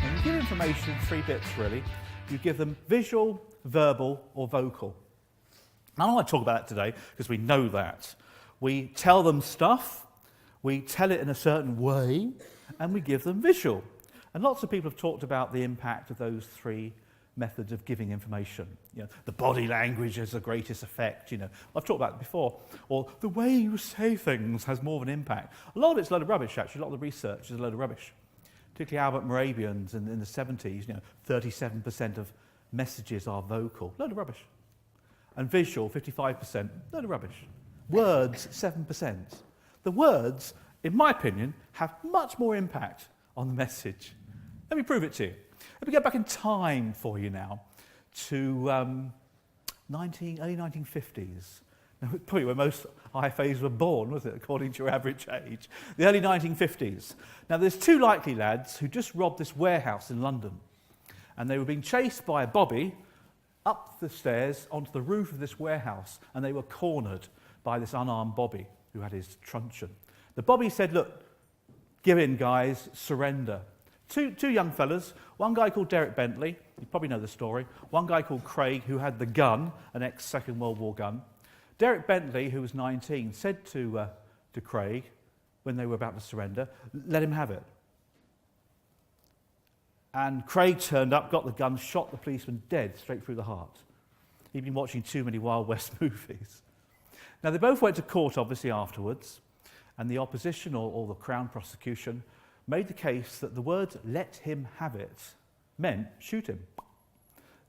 And you give information in 3 bits, really. You give them visual, verbal, or vocal. I don't want to talk about that today, because we know that. We tell them stuff, we tell it in a certain way, and we give them visual. And lots of people have talked about the impact of those 3 methods of giving information. You know, the body language has the greatest effect, you know. I've talked about it before. Or the way you say things has more of an impact. A lot of it's a load of rubbish, actually. A lot of the research is a load of rubbish. Particularly Albert Moravians in the 70s, you know, 37% of messages are vocal. Load of rubbish. And visual, 55%. Load of rubbish. Words, 7%. The words, in my opinion, have much more impact on the message. Let me prove it to you. Let me go back in time for you now to early 1950s. Now, probably where most IFAs were born, was it, according to your average age? The early 1950s. Now, there's 2 likely lads who just robbed this warehouse in London. And they were being chased by a bobby up the stairs onto the roof of this warehouse, and they were cornered by this unarmed bobby who had his truncheon. The bobby said, look, give in, guys, surrender. Two young fellas, one guy called Derek Bentley, you probably know the story, one guy called Craig, who had the gun, an ex-Second World War gun. Derek Bentley, who was 19, said to Craig, when they were about to surrender, let him have it. And Craig turned up, got the gun, shot the policeman dead, straight through the heart. He'd been watching too many Wild West movies. Now, they both went to court, obviously, afterwards, and the opposition, or the Crown prosecution, made the case that the words, let him have it, meant shoot him.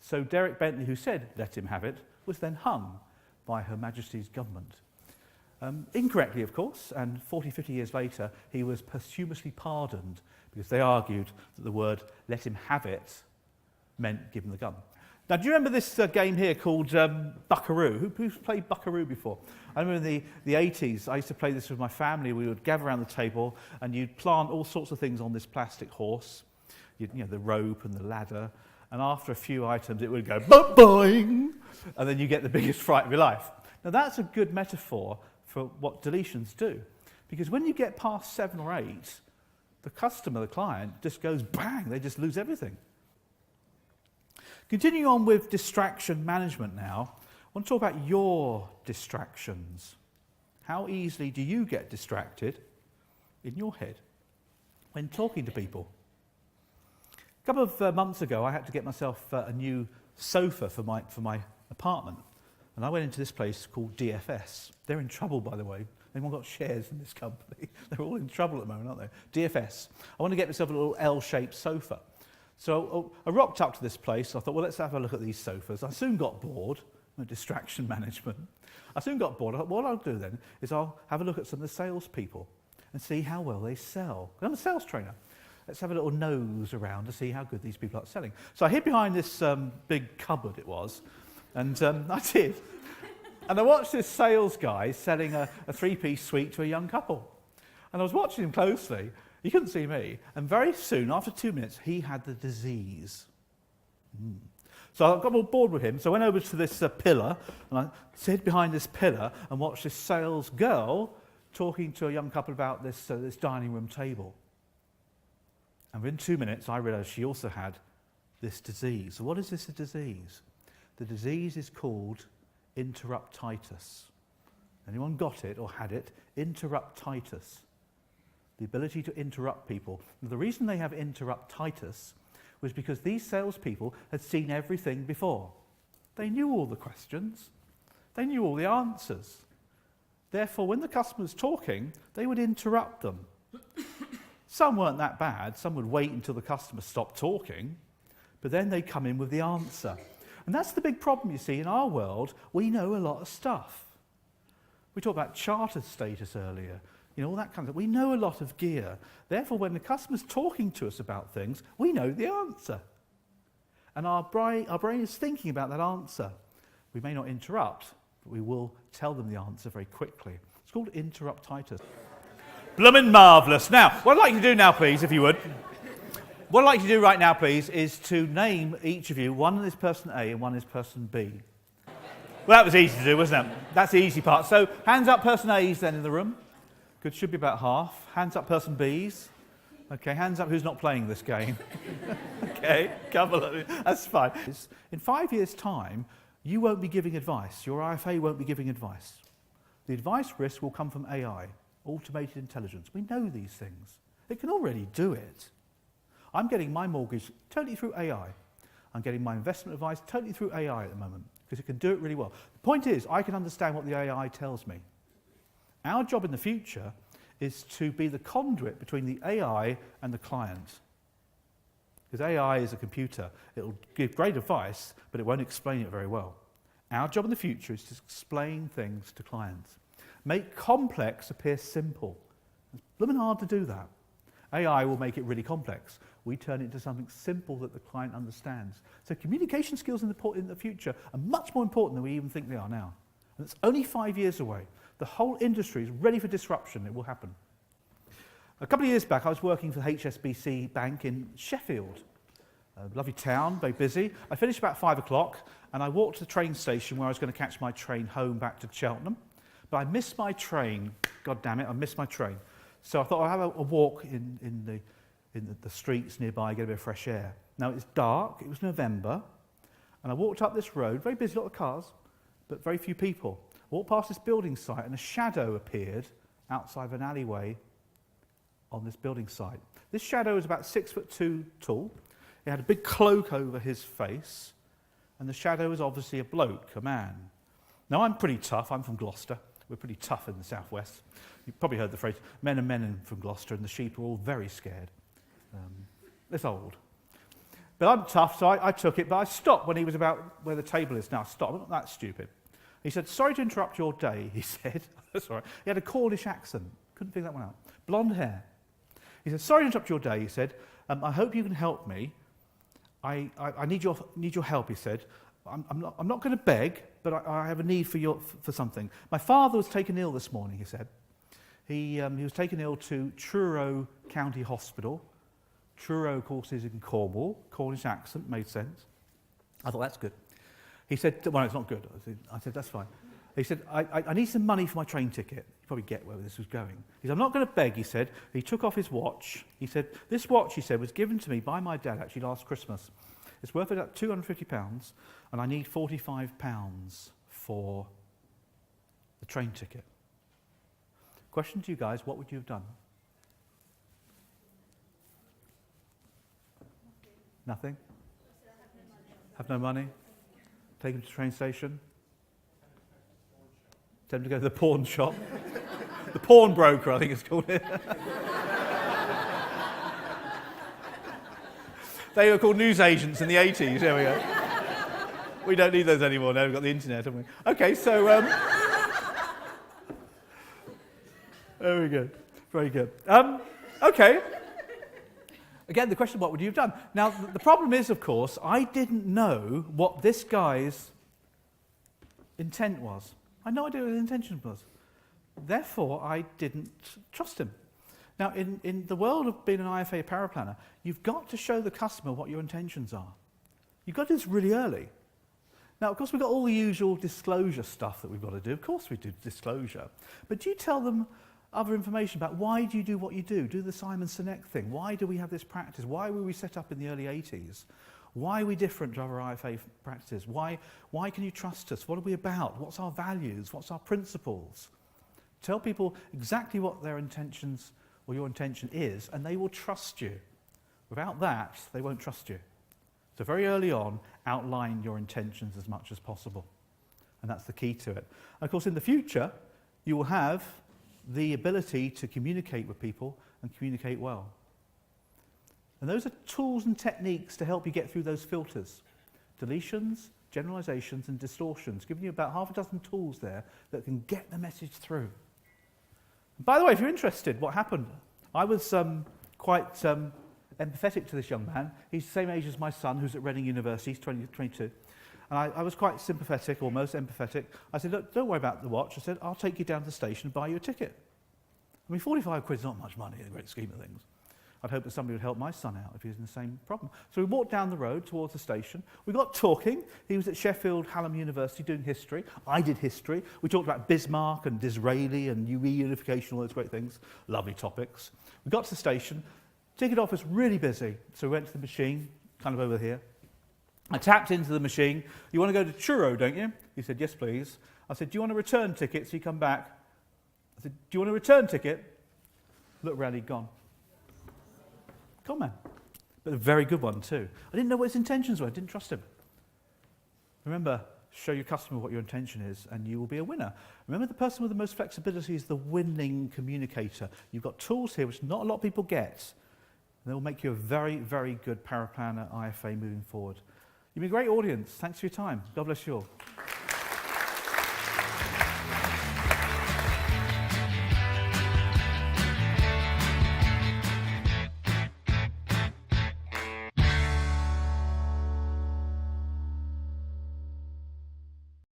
So Derek Bentley, who said, let him have it, was then hung by Her Majesty's government. Incorrectly, of course, and 40, 50 years later, he was posthumously pardoned because they argued that the word, let him have it, meant give him the gun. Now, do you remember this game here called Buckaroo? Who's played Buckaroo before? I remember in the 80s, I used to play this with my family. We would gather around the table and you'd plant all sorts of things on this plastic horse. You know, the rope and the ladder. And after a few items, it would go boing, and then you get the biggest fright of your life. Now, that's a good metaphor for what deletions do. Because when you get past 7 or 8, the customer, the client, just goes bang, they just lose everything. Continuing on with distraction management now, I want to talk about your distractions. How easily do you get distracted in your head when talking to people? A couple of months ago, I had to get myself a new sofa for my apartment. And I went into this place called DFS. They're in trouble, by the way. Anyone got shares in this company? They're all in trouble at the moment, aren't they? DFS. I want to get myself a little L-shaped sofa. So I rocked up to this place. I thought, well, let's have a look at these sofas. I soon got bored. Distraction management. I soon got bored. I thought, what I'll do then is I'll have a look at some of the salespeople and see how well they sell. I'm a sales trainer. Let's have a little nose around to see how good these people are selling. So I hid behind this big cupboard, it was, and I did. And I watched this sales guy selling a 3-piece suite to a young couple. And I was watching him closely. He couldn't see me. And very soon, after 2 minutes, he had the disease. So I got more bored with him. So I went over to this pillar, and I hid behind this pillar and watched this sales girl talking to a young couple about this dining room table. And within 2 minutes, I realised she also had this disease. So what is this disease? The disease is called interruptitis. Anyone got it or had it? Interruptitis. The ability to interrupt people. And the reason they have interruptitis was because these salespeople had seen everything before. They knew all the questions. They knew all the answers. Therefore, when the customer's talking, they would interrupt them. Some weren't that bad. Some would wait until the customer stopped talking, but then they'd come in with the answer. And that's the big problem, you see. In our world, we know a lot of stuff. We talked about charter status earlier. You know, all that kind of stuff. We know a lot of gear. Therefore, when the customer's talking to us about things, we know the answer. And our brain is thinking about that answer. We may not interrupt, but we will tell them the answer very quickly. It's called interruptitis. Bloomin' marvellous. Now, what I'd like you to do now, please, if you would, what I'd like you to do right now, please, is to name each of you, one is person A and one is person B. Well, that was easy to do, wasn't it? That's the easy part. So, hands up, person A's then in the room. Good, should be about half. Hands up, person B's. Okay, hands up who's not playing this game. Okay, couple of it. That's fine. In 5 years' time, you won't be giving advice. Your IFA won't be giving advice. The advice risk will come from AI, automated intelligence. We know these things. It can already do it. I'm getting my mortgage totally through AI. I'm getting my investment advice totally through AI at the moment because it can do it really well. The point is, I can understand what the AI tells me. Our job in the future is to be the conduit between the AI and the client. Because AI is a computer. It'll give great advice, but it won't explain it very well. Our job in the future is to explain things to clients. Make complex appear simple. It's blooming hard to do that. AI will make it really complex. We turn it into something simple that the client understands. So communication skills in the future are much more important than we even think they are now. And it's only 5 years away. The whole industry is ready for disruption. It will happen. A couple of years back, I was working for HSBC Bank in Sheffield. A lovely town, very busy. I finished about 5 o'clock, and I walked to the train station where I was going to catch my train home back to Cheltenham. But I missed my train. God damn it, I missed my train. So I thought I'll have a walk in the streets nearby, get a bit of fresh air. Now, it's dark. It was November. And I walked up this road, very busy, a lot of cars, but very few people. Walked past this building site and a shadow appeared outside of an alleyway on this building site. This shadow was about 6'2" tall. He had a big cloak over his face, and the shadow was obviously a bloke, a man. Now, I'm pretty tough. I'm from Gloucester. We're pretty tough in the southwest. You've probably heard the phrase, men and men from Gloucester, and the sheep are all very scared. It's old. But I'm tough, so I took it, but I stopped when he was about where the table is now. I stopped. I'm not that stupid. He said, "Sorry to interrupt your day," he said. That's all right. He had a Cornish accent. Couldn't figure that one out. Blonde hair. He said, "Sorry to interrupt your day," he said. "I hope you can help me. I need your help," he said. I'm not going to beg, but I have a need for something. My father was taken ill this morning," he said. He was taken ill to Truro County Hospital. Truro, of course, is in Cornwall. Cornish accent, made sense. I thought, that's good. He said, well, it's not good. I said, that's fine. He said, I need some money for my train ticket. You probably get where this was going. He said, "I'm not going to beg," he said. He took off his watch. He said, "This watch," he said, "was given to me by my dad actually last Christmas. It's worth about £250, and I need £45 for the train ticket." Question to you guys, what would you have done? Nothing? Have no money? Take him to the train station? Tell him to go to the pawn shop? The pawnbroker, I think it's called. They were called newsagents in the 80s. There we go. We don't need those anymore now. We've got the internet, haven't we? Okay, so... there we go. Very good. Okay. Again, the question, what would you have done? Now, the problem is, of course, I didn't know what this guy's intent was. I had no idea what his intention was. Therefore, I didn't trust him. Now, in the world of being an IFA paraplanner, you've got to show the customer what your intentions are. You've got to do this really early. Now, of course, we've got all the usual disclosure stuff that we've got to do. Of course we do disclosure. But do you tell them other information about why do you do what you do? Do the Simon Sinek thing. Why do we have this practice? Why were we set up in the early 80s? Why are we different to other IFA practices? Why can you trust us? What are we about? What's our values? What's our principles? Tell people exactly what their intentions or your intention is, and they will trust you. Without that, they won't trust you. So very early on, outline your intentions as much as possible. And that's the key to it. And of course, in the future, you will have the ability to communicate with people and communicate well. And those are tools and techniques to help you get through those filters. Deletions, generalizations, and distortions. Giving you about half a dozen tools there that can get the message through. By the way, if you're interested, what happened? I was quite empathetic to this young man. He's the same age as my son, who's at Reading University. He's 22. And I was quite sympathetic, almost empathetic. I said, "Look, don't worry about the watch." I said, "I'll take you down to the station and buy you a ticket." I mean, 45 quid is not much money in the great scheme of things. I'd hope that somebody would help my son out if he was in the same problem. So we walked down the road towards the station. We got talking. He was at Sheffield Hallam University doing history. I did history. We talked about Bismarck and Disraeli and reunification, all those great things. Lovely topics. We got to the station. Ticket office really busy. So we went to the machine, kind of over here. I tapped into the machine. You want to go to Truro, don't you? He said, yes, please. I said, do you want a return ticket so you come back? I said, do you want a return ticket? Look around, he'd gone. Gone, man. But a very good one, too. I didn't know what his intentions were. I didn't trust him. Remember, show your customer what your intention is, and you will be a winner. Remember, the person with the most flexibility is the winning communicator. You've got tools here which not a lot of people get. And they will make you a very, very good paraplanner IFA moving forward. You've been a great audience. Thanks for your time. God bless you all.